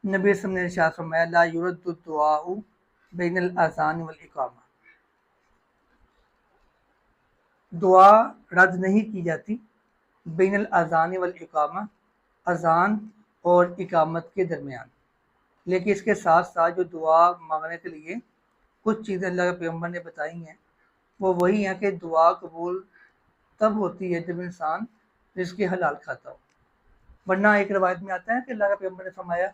نبی صلی اللہ علیہ وسلم نے ارشاد فرمایا لا یرد الدعاء بین الاذان والاقامہ، دعا رد نہیں کی جاتی بین الاذان والاقامہ، اذان اور اقامت کے درمیان، لیکن اس کے ساتھ ساتھ جو دعا مانگنے کے لیے کچھ چیزیں اللہ کے پیغمبر نے بتائی ہیں وہ وہی ہیں کہ دعا قبول تب ہوتی ہے جب انسان رزق حلال کھاتا ہو، ورنہ ایک روایت میں آتا ہے کہ اللہ کے پیغمبر نے فرمایا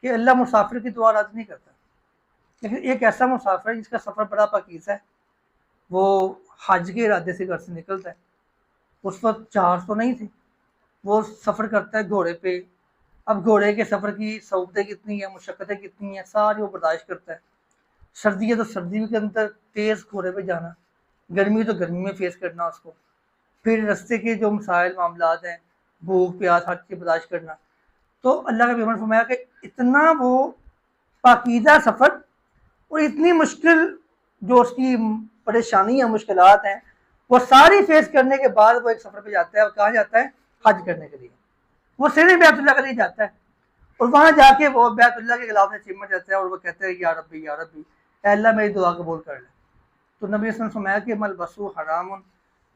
کہ اللہ مسافر کی دعا رد نہیں کرتا، لیکن ایک ایسا مسافر ہے جس کا سفر بڑا پاکیزہ ہے، وہ حج کے ارادے سے گھر سے نکلتا ہے، اس وقت جہاز تو نہیں تھے، وہ سفر کرتا ہے گھوڑے پہ، اب گھوڑے کے سفر کی صعوبتیں کتنی ہیں، مشقتیں کتنی ہیں، ساری وہ برداشت کرتا ہے، سردی ہے تو سردی کے اندر تیز گھوڑے پہ جانا، گرمی تو گرمی میں فیس کرنا اس کو، پھر رستے کے جو مسائل معاملات ہیں، بھوک پیاس ہر چیز برداشت کرنا، تو اللہ کا پیغمبر نے فرمایا کہ اتنا وہ پاکیزہ سفر اور اتنی مشکل جو اس کی پریشانی ہیں، مشکلات ہیں، وہ ساری فیس کرنے کے بعد وہ ایک سفر پہ جاتا ہے، اور کہاں جاتا ہے؟ حج کرنے کے لیے، وہ صرف بیت اللہ کے لیے جاتا ہے، اور وہاں جا کے وہ بیت اللہ کے غلاف سے چمٹ جاتا ہے اور وہ کہتا ہے یا ربی یا ربی، اے اللہ میری دعا قبول کر لے۔ تو نبی صلی اللہ علیہ وسلم نے فرمایا کہ ملبسو حرام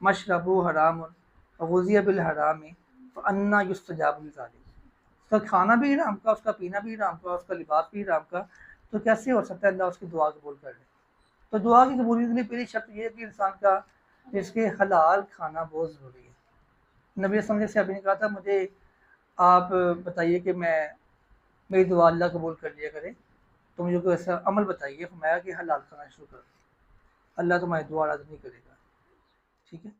مشربو حرام غذی بالحرام فانا یستجاب لذلک، اس کا کھانا بھی حرام کا، اس کا پینا بھی حرام کا، اس کا لباس بھی حرام کا، تو کیسے ہو سکتا ہے اللہ اس کی دعا قبول کر لے؟ تو دعا کی قبولی کے لیے پہلی شرط یہ ہے کہ انسان کا اس کے حلال کھانا بہت ضروری ہے۔ نبی صلی اللہ علیہ وسلم نے صحابی نے کہا تھا مجھے آپ بتائیے کہ میری دعا اللہ قبول کر لیا کرے، تو مجھے کوئی ایسا عمل بتائیے، فرمایا کہ حلال کھانا شروع کر، اللہ تمہاری دعا رد نہیں کرے گا۔ ٹھیک ہے۔